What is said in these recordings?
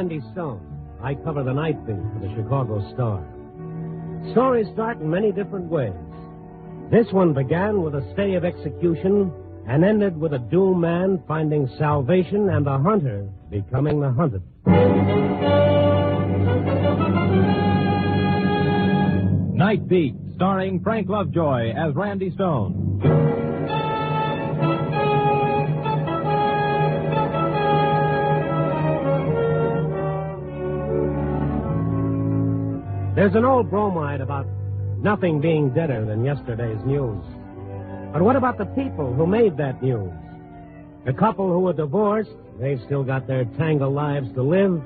Randy Stone. I cover the Nightbeat for the Chicago Star. Stories start in many different ways. This one began with a stay of execution and ended with a doomed man finding salvation and the hunter becoming the hunted. Nightbeat, starring Frank Lovejoy as Randy Stone. There's an old bromide about nothing being deader than yesterday's news. But what about the people who made that news? The couple who were divorced, they've still got their tangled lives to live.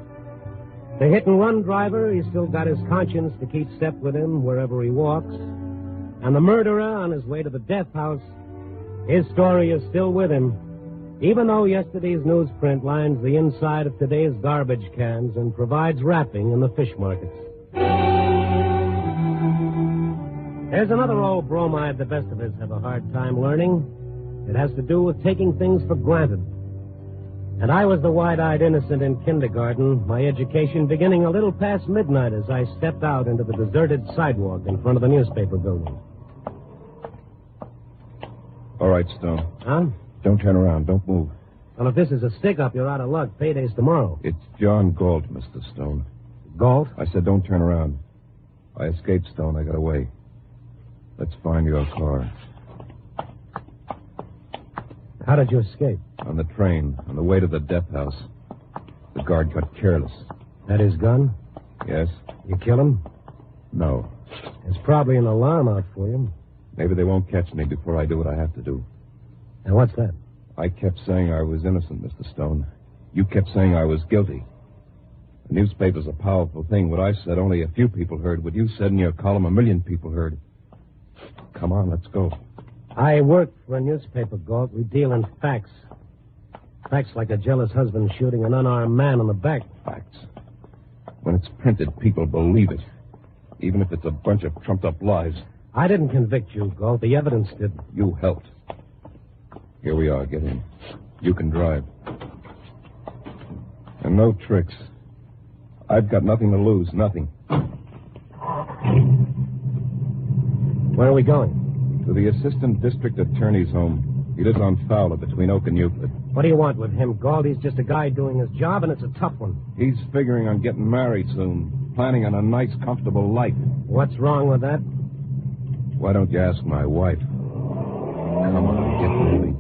The hit-and-run driver, he's still got his conscience to keep step with him wherever he walks. And the murderer on his way to the death house, his story is still with him, even though yesterday's newsprint lines the inside of today's garbage cans and provides wrapping in the fish markets. There's another old bromide the best of us have a hard time learning. It has to do with taking things for granted. And I was the wide-eyed innocent in kindergarten, my education beginning a little past midnight as I stepped out into the deserted sidewalk in front of the newspaper building. All right, Stone. Huh? Don't turn around. Don't move. Well, if this is a stick-up, you're out of luck. Payday's tomorrow. It's John Galt, Mr. Stone. Galt? I said don't turn around. I escaped, Stone. I got away. Let's find your car. How did you escape? On the train, on the way to the death house. The guard got careless. Had his gun? Yes? You kill him? No. There's probably an alarm out for you. Maybe they won't catch me before I do what I have to do. And what's that? I kept saying I was innocent, Mr. Stone. You kept saying I was guilty. The newspaper's a powerful thing. What I said, only a few people heard. What you said in your column, 1 million people heard. Come on, let's go. I work for a newspaper, Galt. We deal in facts. Facts like a jealous husband shooting an unarmed man on the back. Facts. When it's printed, people believe it. Even if it's a bunch of trumped-up lies. I didn't convict you, Galt. The evidence did. You helped. Here we are. Get in. You can drive. And no tricks. I've got nothing to lose. Nothing. Where are we going? To the assistant district attorney's home. He lives on Fowler between Oak and Euclid. What do you want with him, Galt? He's just a guy doing his job, and it's a tough one. He's figuring on getting married soon. Planning on a nice, comfortable life. What's wrong with that? Why don't you ask my wife? Come on, get moving.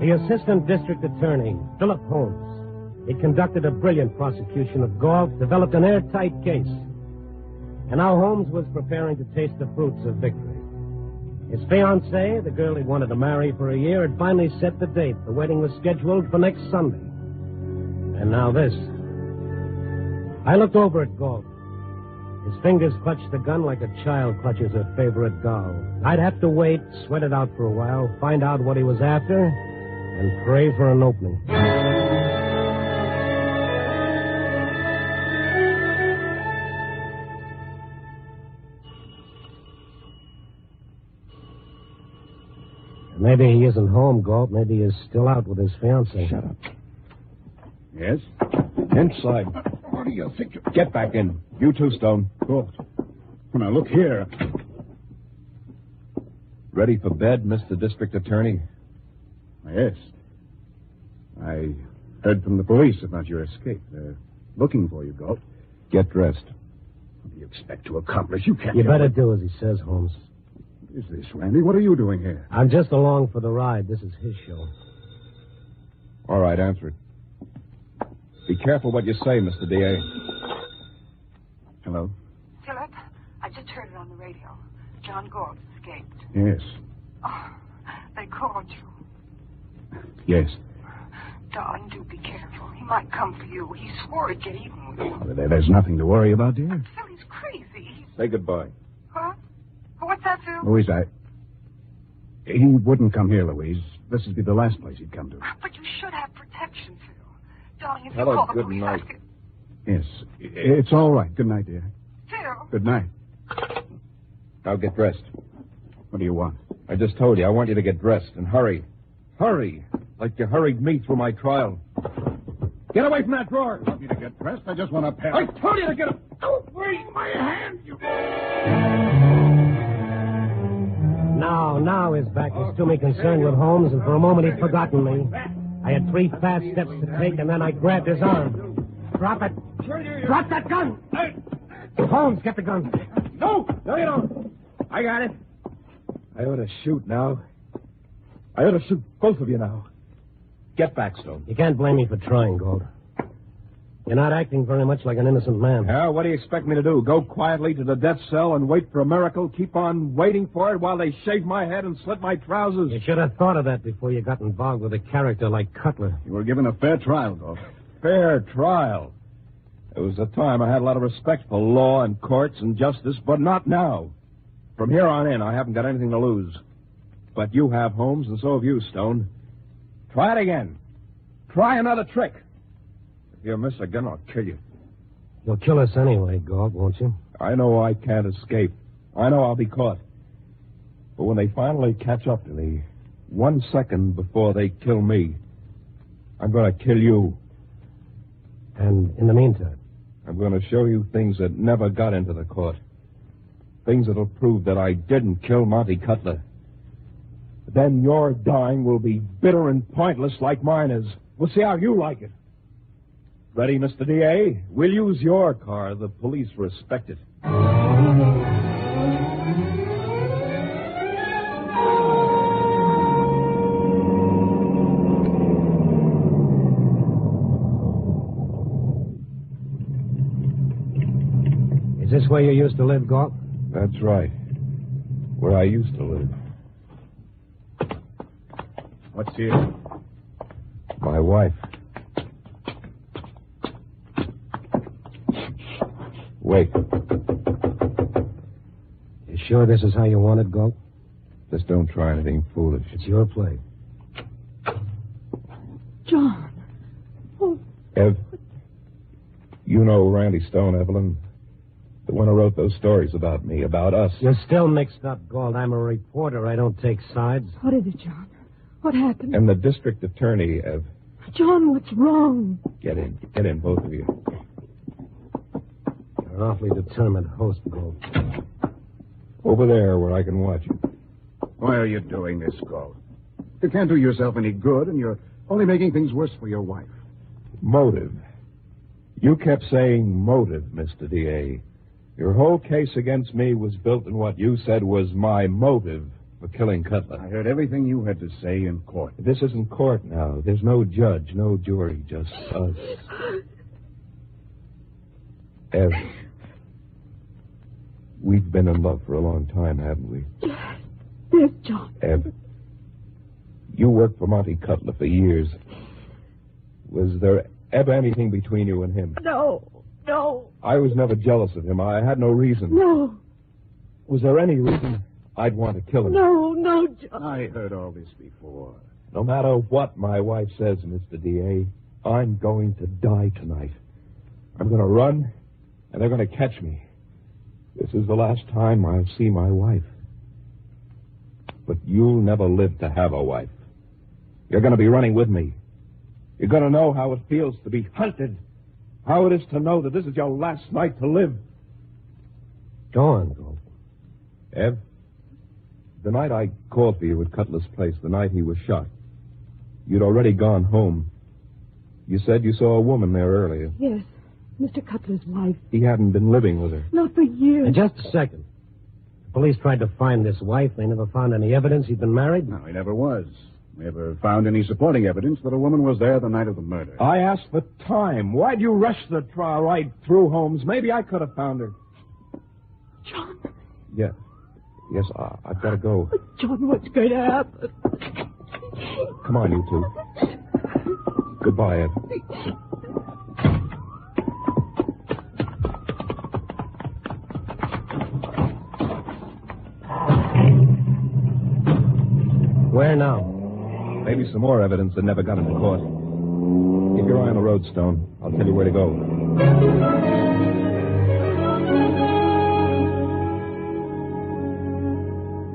The assistant district attorney, Philip Holmes. He conducted a brilliant prosecution of Galt, developed an airtight case. And now Holmes was preparing to taste the fruits of victory. His fiancée, the girl he wanted to marry for a year, had finally set the date. The wedding was scheduled for next Sunday. And now this. I looked over at Galt. His fingers clutched the gun like a child clutches her favorite doll. I'd have to wait, sweat it out for a while, find out what he was after, and pray for an opening. Maybe he isn't home, Galt. Maybe he's still out with his fiancée. Shut up. Yes? Inside. What do you think? Get back in. You too, Stone. Galt. Now, look here. Ready for bed, Mr. District Attorney? Yes. I heard from the police about your escape. They're looking for you, Galt. Get dressed. What do you expect to accomplish? You can't... You better do as he says, Holmes. What is this, Randy? What are you doing here? I'm just along for the ride. This is his show. All right, answer it. Be careful what you say, Mr. D.A. Hello? Philip, I just heard it on the radio. John Galt escaped. Yes. Oh, they called you. Yes. Darling, do be careful. He might come for you. He swore he'd get even with you. There's nothing to worry about, dear. Phil, he's crazy. Say goodbye. Huh? What's that, Phil? Louise, he wouldn't come here, Louise. This would be the last place he'd come to. But you should have protection, Phil. Darling, if Hello, you call the good police, night. Yes. It's all right. Good night, dear. Phil. Good night. Now get dressed. What do you want? I just told you, I want you to get dressed and hurry. Hurry, like you hurried me through my trial. Get away from that drawer. You want me to get dressed? I just want to pass. I told you to get up. Don't raise my hand, you... Now his back was to me, concerned with Holmes, and for a moment he'd forgotten me. I had 3 fast steps to take, and then I grabbed his arm. Drop it. Drop that gun. Holmes, get the gun. No, you don't. I got it. I ought to shoot now. I ought to shoot both of you now. Get back, Stone. You can't blame me for trying, Gold. You're not acting very much like an innocent man. Yeah, what do you expect me to do? Go quietly to the death cell and wait for a miracle? Keep on waiting for it while they shave my head and slit my trousers? You should have thought of that before you got involved with a character like Cutler. You were given a fair trial, Gold. Fair trial. There was a time I had a lot of respect for law and courts and justice, but not now. From here on in, I haven't got anything to lose. But you have, Holmes, and so have you, Stone. Try it again. Try another trick. If you miss again, I'll kill you. You'll kill us anyway, Galt, won't you? I know I can't escape. I know I'll be caught. But when they finally catch up to me, 1 second before they kill me, I'm going to kill you. And in the meantime? I'm going to show you things that never got into the court. Things that'll prove that I didn't kill Monty Cutler. Then your dying will be bitter and pointless like mine is. We'll see how you like it. Ready, Mr. D.A.? We'll use your car. The police respect it. Is this where you used to live, Galt? That's right. Where I used to live. What's here? My wife. Wait. You sure this is how you want it, Galt? Just don't try anything foolish. It's your play. John. Oh. Ev, you know Randy Stone, Evelyn? The one who wrote those stories about me, about us. You're still mixed up, Galt. I'm a reporter. I don't take sides. What is it, John? What happened? And the district attorney, Ev. John, what's wrong? Get in, both of you. You're an awfully determined host, Galt. Over there where I can watch you. Why are you doing this, Gold? You can't do yourself any good, and you're only making things worse for your wife. Motive. You kept saying motive, Mr. D.A. Your whole case against me was built on what you said was my motive for killing Cutler. I heard everything you had to say in court. This isn't court now. There's no judge, no jury, just us. Ev, we've been in love for a long time, haven't we? Yes, John. Ev, you worked for Monty Cutler for years. Was there ever anything between you and him? No. I was never jealous of him. I had no reason. No. Was there any reason I'd want to kill him? No, John. I heard all this before. No matter what my wife says, Mr. D.A., I'm going to die tonight. I'm going to run, and they're going to catch me. This is the last time I'll see my wife. But you'll never live to have a wife. You're going to be running with me. You're going to know how it feels to be hunted. How it is to know that this is your last night to live. Go on, Galt. Ev, the night I called for you at Cutler's place, the night he was shot, you'd already gone home. You said you saw a woman there earlier. Yes, Mr. Cutler's wife. He hadn't been living with her. Not for years. And just a second. The police tried to find this wife. They never found any evidence he'd been married. No, he never was. Never found any supporting evidence that a woman was there the night of the murder. I asked for time. Why'd you rush the trial right through, Holmes? Maybe I could have found her. John. Yes, I've got to go. John, what's going to happen? Come on, you two. Goodbye, Ed. Where now? Maybe some more evidence that never got into court. Keep your eye on the road, Stone. I'll tell you where to go.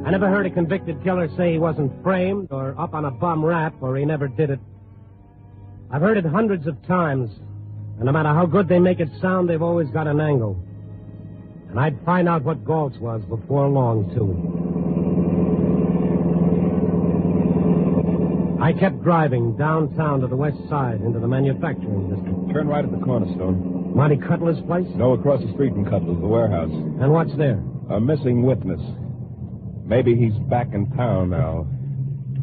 I never heard a convicted killer say he wasn't framed or up on a bum rap or he never did it. I've heard it hundreds of times, and no matter how good they make it sound, they've always got an angle. And I'd find out what Galt's was before long, too. I kept driving downtown to the west side into the manufacturing district. Turn right at the corner, Stone. Monty Cutler's place? No, across the street from Cutler's, the warehouse. And what's there? A missing witness. Maybe he's back in town now.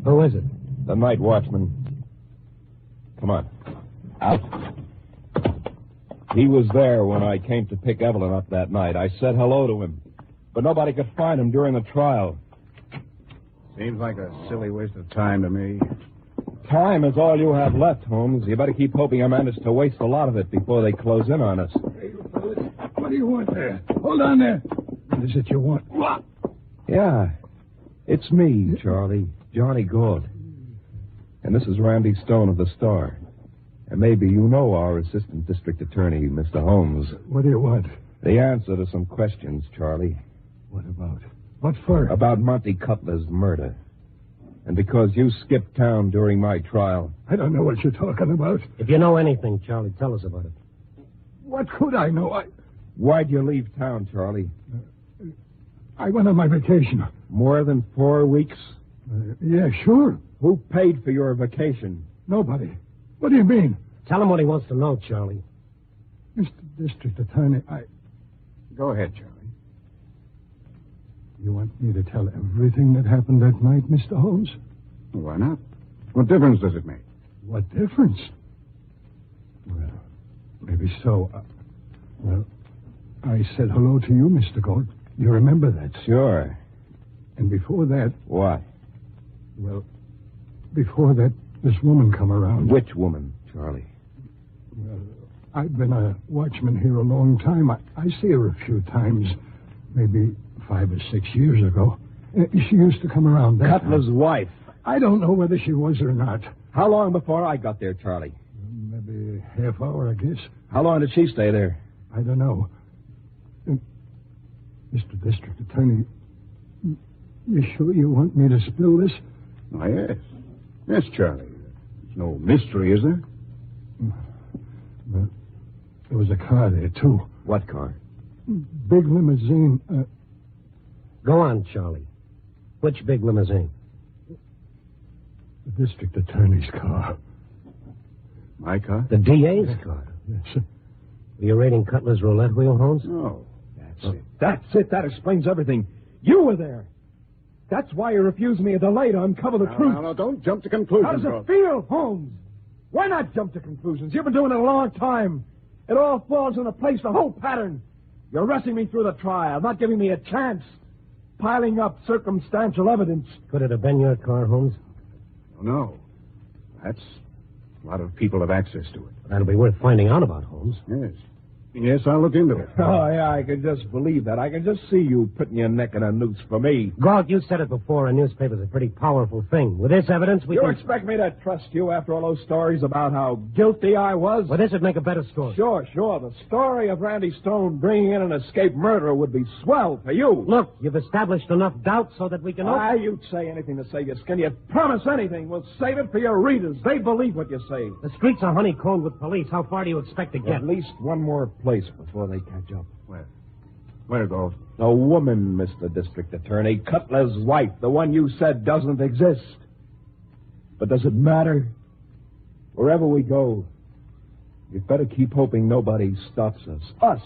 Who is it? The night watchman. Come on. Out. He was there when I came to pick Evelyn up that night. I said hello to him, but nobody could find him during the trial. Seems like a silly waste of time to me. Time is all you have left, Holmes. You better keep hoping I manage to waste a lot of it before they close in on us. Hey, you fellas, what do you want there? Hold on there. What is it you want? What? Yeah, it's me, Charlie. Johnny Galt. And this is Randy Stone of the Star. And maybe you know our assistant district attorney, Mr. Holmes. What do you want? The answer to some questions, Charlie. What about? What for? About Monty Cutler's murder. And because you skipped town during my trial. I don't know what you're talking about. If you know anything, Charlie, tell us about it. What could I know? Why'd you leave town, Charlie? I went on my vacation. More than 4 weeks? Yeah, sure. Who paid for your vacation? Nobody. What do you mean? Tell him what he wants to know, Charlie. Mr. District Attorney, Go ahead, Charlie. You want me to tell everything that happened that night, Mr. Holmes? Why not? What difference does it make? What difference? Well, maybe so. I said hello to you, Mr. Galt. You remember that? Sure. And before that... What? Well, before that, this woman come around. Which woman, Charlie? Well, I've been a watchman here a long time. I see her a few times, maybe 5 or 6 years ago. She used to come around that Cutler's time. wife. I don't know whether she was or not. How long before I got there, Charlie? Maybe half hour, I guess. How long did she stay there? I don't know. Mr. District Attorney, you sure you want me to spill this? Why, yes. Yes, Charlie. There's no mystery, is there? But there was a car there, too. What car? Big limousine. Go on, Charlie. Which big limousine? The District Attorney's car. My car? The DA's car. Yes. Were you raiding Cutler's roulette wheel, Holmes? No. That's it. That's it. That explains everything. You were there. That's why you refused me a delay to uncover the truth. No, don't jump to conclusions. How does Galt. it feel, Holmes? Why not jump to conclusions? You've been doing it a long time. It all falls into place, the whole pattern. You're rushing me through the trial, not giving me a chance. Piling up circumstantial evidence. Could it have been your car, Holmes? No. That's... A lot of people have access to it. That'll be worth finding out about, Holmes. Yes. Yes, I'll look into it. Oh, yeah, I can just believe that. I can just see you putting your neck in a noose for me. Galt, you said it before. A newspaper's a pretty powerful thing. With this evidence, we You can... expect me to trust you after all those stories about how guilty I was? Well, this would make a better story. Sure. The story of Randy Stone bringing in an escaped murderer would be swell for you. Look, you've established enough doubt so that we can... You'd say anything to save your skin. You'd promise anything. We'll save it for your readers. They believe what you say. The streets are honeycombed with police. How far do you expect to get? At least one more place before they catch up. Where, Galt? A woman, Mr. District Attorney. Cutler's wife, the one you said doesn't exist. But does it matter? Wherever we go, you'd better keep hoping nobody stops us.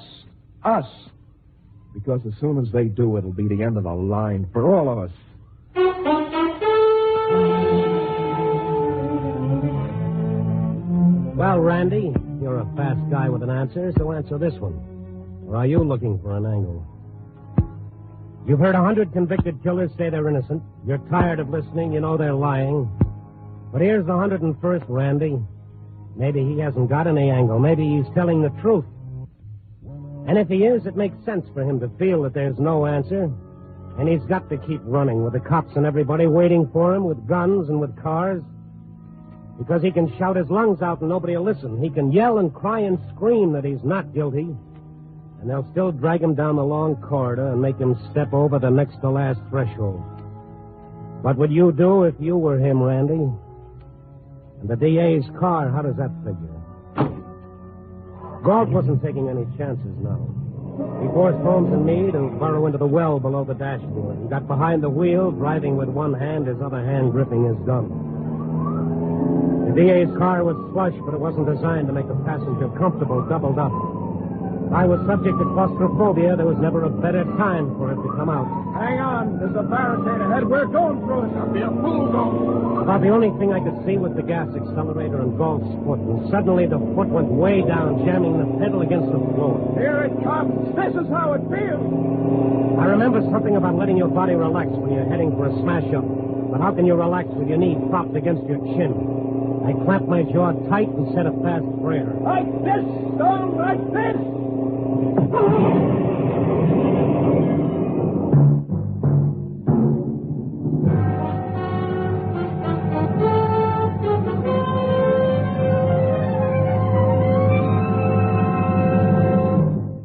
Us. Because as soon as they do, it'll be the end of the line for all of us. Well, Randy, you're a fast guy with an answer, so answer this one. Or are you looking for an angle? You've heard 100 convicted killers say they're innocent. You're tired of listening. You know they're lying. But here's the 101st, Randy. Maybe he hasn't got any angle. Maybe he's telling the truth. And if he is, it makes sense for him to feel that there's no answer. And he's got to keep running with the cops and everybody waiting for him with guns and with cars. Because he can shout his lungs out and nobody will listen. He can yell and cry and scream that he's not guilty. And they'll still drag him down the long corridor and make him step over the next to last threshold. What would you do if you were him, Randy? And the DA's car, how does that figure? Galt wasn't taking any chances now. He forced Holmes and me to burrow into the well below the dashboard. He got behind the wheel, driving with one hand, his other hand gripping his gun. The DA's car was flush, but it wasn't designed to make a passenger comfortable, doubled up. If I was subject to claustrophobia, there was never a better time for it to come out. Hang on. There's a barricade ahead. We're going through it. I'll be a fool going. About the only thing I could see was the gas accelerator and Galt's foot, and suddenly the foot went way down, jamming the pedal against the floor. Here it comes. This is how it feels. I remember something about letting your body relax when you're heading for a smash-up. But how can you relax with your knee propped against your chin? I clamped my jaw tight and said a fast prayer. Like this, Stone, like this.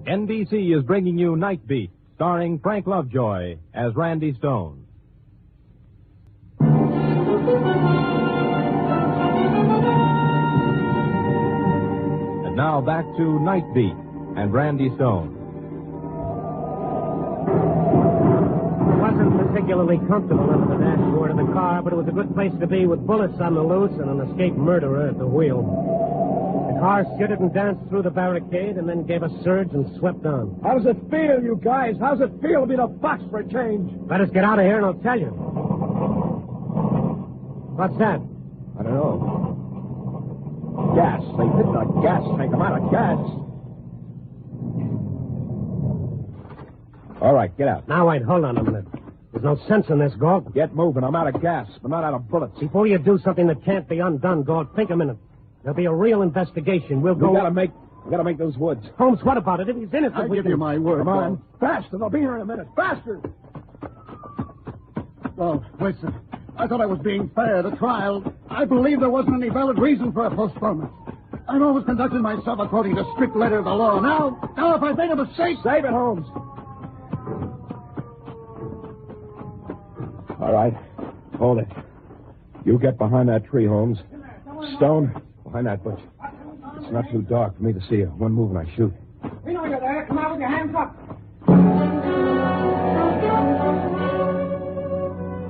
NBC is bringing you Nightbeat, starring Frank Lovejoy as Randy Stone. And now back to Nightbeat and Randy Stone. It wasn't particularly comfortable under the dashboard of the car, but it was a good place to be with bullets on the loose and an escaped murderer at the wheel. The car skidded and danced through the barricade and then gave a surge and swept on. How does it feel, you guys? How's it feel to be the box for a change? Let us get out of here and I'll tell you. What's that? I don't know. Gas. They hit the gas tank. I'm out of gas. All right, get out. Now, wait, hold on a minute. There's no sense in this, Galt. Get moving. I'm out of gas, but not out of bullets. Before you do something that can't be undone, Galt, think a minute. There'll be a real investigation. We'll go... We gotta make those woods. Holmes, what about it? If he's innocent, I give you my word. Come on. Faster. They'll be here in a minute. Faster. Oh, wait, sir. I thought I was being fair. The trial, I believe there wasn't any valid reason for a postponement. I've always conducted myself according to strict letter of the law. Now if I made a mistake... Save it, Holmes. All right, hold it. You get behind that tree, Holmes. Stone, behind that bush. It's not too dark for me to see you. One move and I shoot. We know you're there. Come out with your hands up.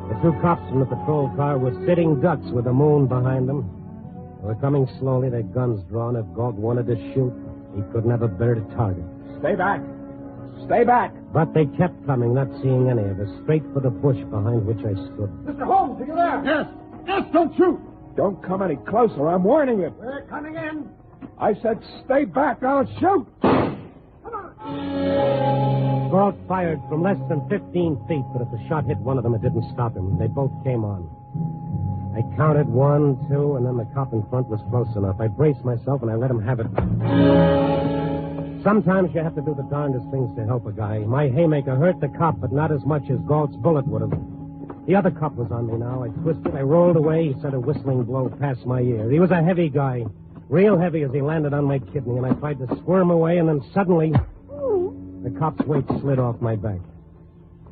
The two cops from the patrol car were sitting ducks with the moon behind them. They were coming slowly, their guns drawn. If Galt wanted to shoot, he couldn't have a better target. Stay back. Stay back. But they kept coming, not seeing any of us, straight for the bush behind which I stood. Mr. Holmes, are you there? Yes. Yes, don't shoot. Don't come any closer. I'm warning you. We're coming in. I said stay back. I'll shoot. Galt fired from less than 15 feet, but if the shot hit one of them, it didn't stop him. They both came on. I counted 1, 2, and then the cop in front was close enough. I braced myself, and I let him have it. Sometimes you have to do the darndest things to help a guy. My haymaker hurt the cop, but not as much as Galt's bullet would have. The other cop was on me now. I twisted. I rolled away. He sent a whistling blow past my ear. He was a heavy guy, real heavy as he landed on my kidney, and I tried to squirm away, and then suddenly the cop's weight slid off my back.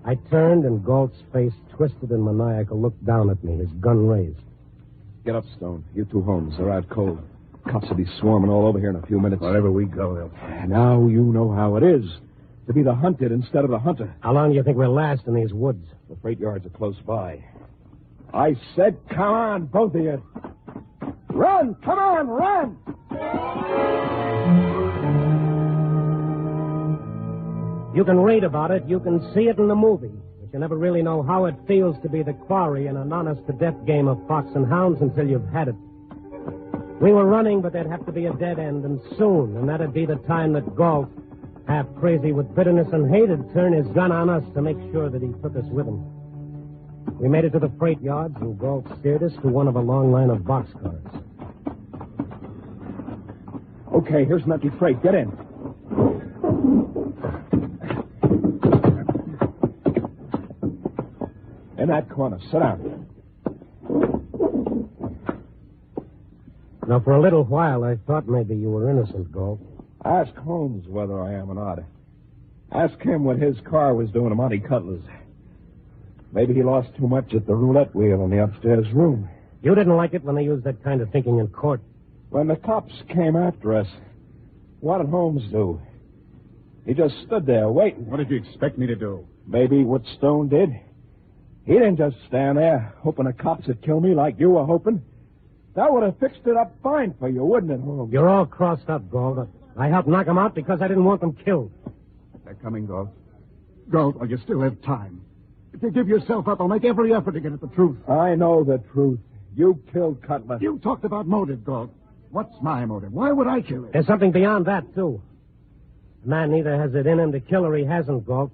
I turned, and Galt's face, twisted and maniacal, looked down at me, his gun raised. Get up, Stone. You two Holmes. They're out cold. Cops will be swarming all over here in a few minutes. Wherever we go, they'll... Now you know how it is. To be the hunted instead of the hunter. How long do you think we'll last in these woods? The freight yards are close by. I said come on, both of you. Run! Come on, run! You can read about it. You can see it in the movie. But you never really know how it feels to be the quarry in an honest-to-death game of fox and hounds until you've had it. We were running, but there'd have to be a dead end, and soon. And that'd be the time that Galt, half crazy with bitterness and hate, would turn his gun on us to make sure that he took us with him. We made it to the freight yards, and Galt steered us to one of a long line of boxcars. Okay, here's an empty freight. Get in. In that corner. Sit down. Now, for a little while, I thought maybe you were innocent, Galt. Ask Holmes whether I am or not. Ask him what his car was doing to Monte Cutler's. Maybe he lost too much at the roulette wheel in the upstairs room. You didn't like it when they used that kind of thinking in court. When the cops came after us, what did Holmes do? He just stood there waiting. What did you expect me to do? Maybe what Stone did. He didn't just stand there hoping the cops would kill me like you were hoping. That would have fixed it up fine for you, wouldn't it, Holmes? You're all crossed up, Gold. I helped knock them out because I didn't want them killed. They're coming, Galt. Galt, while you still have time. If you give yourself up, I'll make every effort to get at the truth. I know the truth. You killed Cutler. You talked about motive, Galt. What's my motive? Why would I kill him? There's something beyond that, too. The man either has it in him to kill or he hasn't, Galt.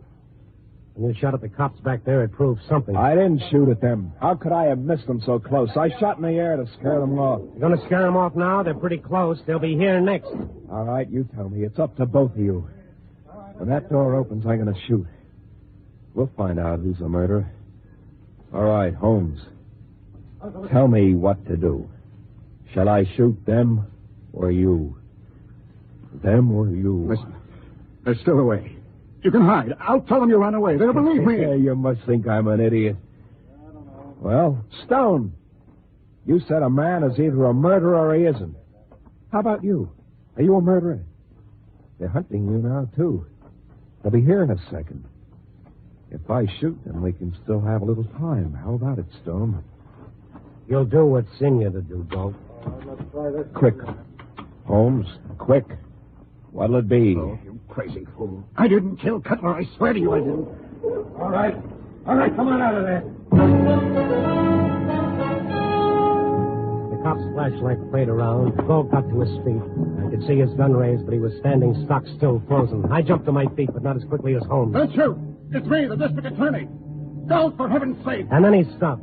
When you shot at the cops back there, it proved something. I didn't shoot at them. How could I have missed them so close? I shot in the air to scare them off. You're going to scare them off now? They're pretty close. They'll be here next. All right, you tell me. It's up to both of you. When that door opens, I'm going to shoot. We'll find out who's the murderer. All right, Holmes. Tell me what to do. Shall I shoot them or you? Them or you? Listen, they're still away. You can hide. I'll tell them you ran away. They'll believe me. You must think I'm an idiot. Well, Stone, you said a man is either a murderer or he isn't. How about you? Are you a murderer? They're hunting you now, too. They'll be here in a second. If I shoot them, we can still have a little time. How about it, Stone? You'll do what's in you to do, Galt. Quick. Holmes, quick. What'll it be? Oh, you crazy fool. I didn't kill Cutler. I swear to you I didn't. All right, come on out of there. The cop's flashlight played around. Galt got to his feet. I could see his gun raised, but he was standing stock still, frozen. I jumped to my feet, but not as quickly as Holmes. Don't shoot. It's me, the district attorney. Don't, for heaven's sake. And then he stopped.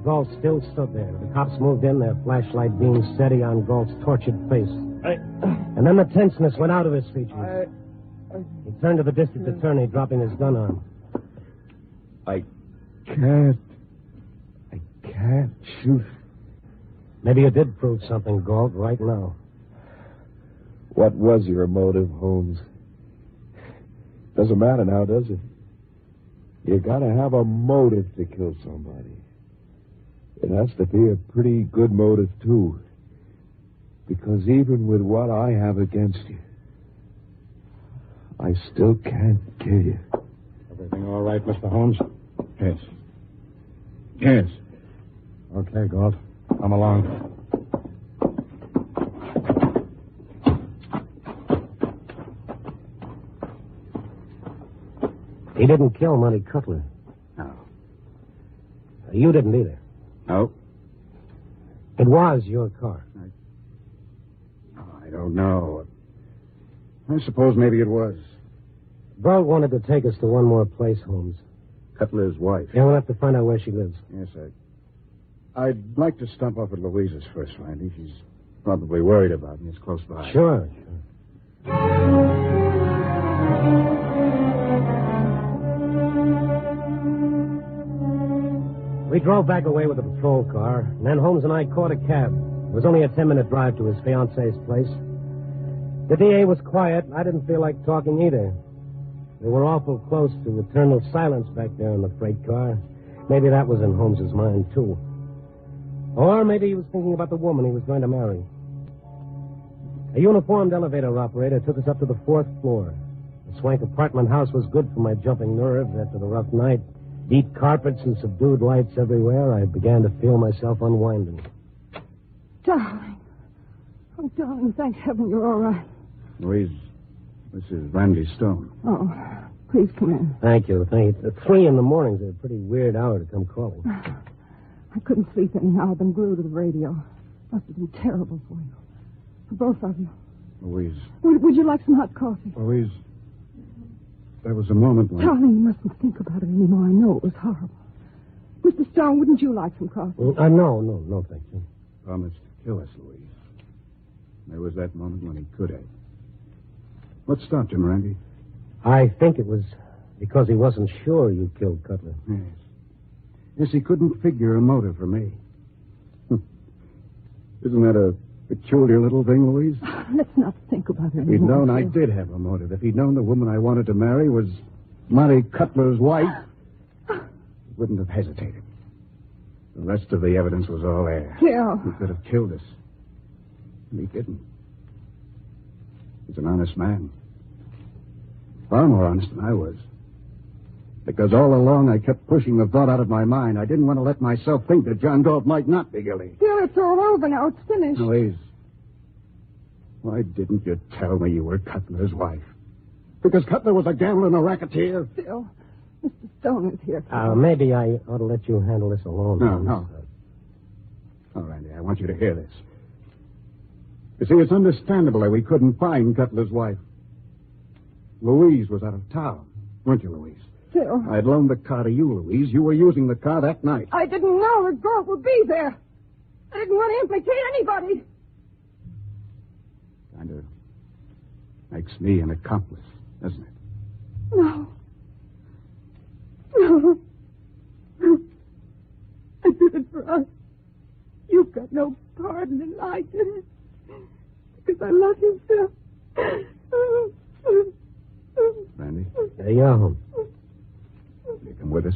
Galt still stood there. The cops moved in, their flashlight beam steady on Galt's tortured face. And then the tenseness went out of his features. He turned to the district attorney, dropping his gun on. I can't shoot. Maybe you did prove something, Galt, right now. What was your motive, Holmes? Doesn't matter now, does it? You gotta have a motive to kill somebody. It has to be a pretty good motive, too. Because even with what I have against you, I still can't kill you. Everything all right, Mr. Holmes? Yes. Yes. Okay, Galt. Come along. He didn't kill Monty Cutler. No. You didn't either. No? It was your car. I don't know. I suppose maybe it was. Galt wanted to take us to one more place, Holmes. Cutler's wife. Yeah, we'll have to find out where she lives. Yes, I'd like to stop off at Louisa's first, Randy. She's probably worried about me. It's close by. Sure. We drove back away with the patrol car, and then Holmes and I caught a cab. It was only a 10-minute drive to his fiancée's place. The DA was quiet. I didn't feel like talking either. We were awful close to eternal silence back there in the freight car. Maybe that was in Holmes's mind, too. Or maybe he was thinking about the woman he was going to marry. A uniformed elevator operator took us up to the 4th floor. The swank apartment house was good for my jumping nerves after the rough night. Deep carpets and subdued lights everywhere. I began to feel myself unwinding. Darling. Oh, darling, thank heaven you're all right. Louise, this is Randy Stone. Oh, please come in. Thank you. At 3 in the morning is a pretty weird hour to come calling. I couldn't sleep anyhow. I've been glued to the radio. Must have been terrible for you. For both of you. Louise. Would you like some hot coffee? Louise, there was a moment when... Darling, you mustn't think about it anymore. I know it was horrible. Mr. Stone, wouldn't you like some coffee? No, thank you. Promised to kill us, Louise. There was that moment when he could have. What stopped him, Randy? I think it was because he wasn't sure you killed Cutler. Yes. Yes, he couldn't figure a motive for me. Isn't that a peculiar little thing, Louise? Let's not think about it If he'd anymore. known I did have a motive, if he'd known the woman I wanted to marry was Monty Cutler's wife... wouldn't have hesitated. The rest of the evidence was all there. Phil. He could have killed us. And he didn't. He's an honest man. Far more honest than I was. Because all along I kept pushing the thought out of my mind. I didn't want to let myself think that John Galt might not be guilty. Phil, it's all over now. It's finished. Louise, why didn't you tell me you were Cutler's wife? Because Cutler was a gambler and a racketeer? Phil, Mr. Stone is here. Phil. Maybe I ought to let you handle this alone. No. Oh, Randy, I want you to hear this. You see, it's understandable that we couldn't find Cutler's wife. Louise was out of town, weren't you, Louise? Phil. I'd loaned the car to you, Louise. You were using the car that night. I didn't know that Galt would be there. I didn't want to implicate anybody. Kind of makes me an accomplice, doesn't it? No. No. I did it for us. You've got no part in it. I did it. Because I love you, Phil. Randy, You're home. you come with us.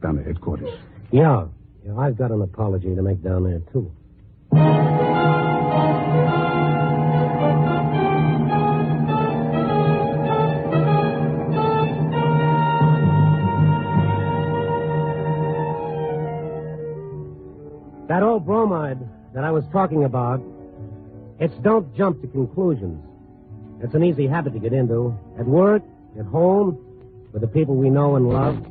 Down to headquarters. Yeah, I've got an apology to make down there, too. That old bromide that I was talking about, it's don't jump to conclusions. It's an easy habit to get into. At work, at home, with the people we know and love.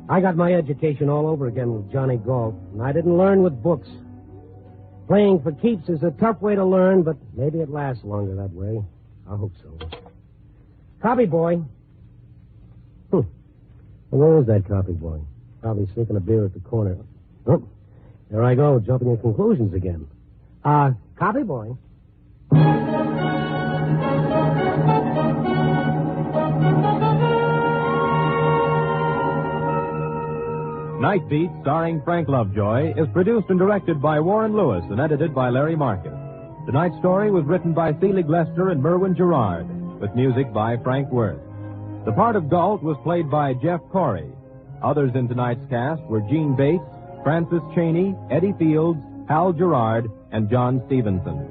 I got my education all over again with Johnny Galt, and I didn't learn with books. Playing for keeps is a tough way to learn, but maybe it lasts longer that way. I hope so. Copy boy. Where is that copy boy? Probably sneaking a beer at the corner. Oh, there I go, jumping in conclusions again. Copy boy. Nightbeat, starring Frank Lovejoy, is produced and directed by Warren Lewis and edited by Larry Marcus. Tonight's story was written by Thiele Glester and Merwin Gerard, with music by Frank Worth. The part of Galt was played by Jeff Corey. Others in tonight's cast were Gene Bates, Francis Cheney, Eddie Fields, Hal Gerard, and John Stevenson.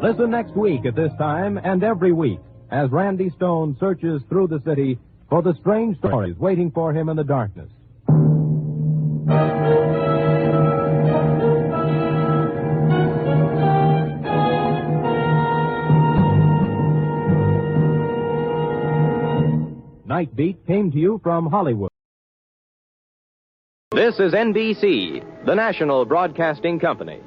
Listen next week at this time and every week as Randy Stone searches through the city for the strange stories waiting for him in the darkness. Nightbeat came to you from Hollywood. This is NBC, the national broadcasting company.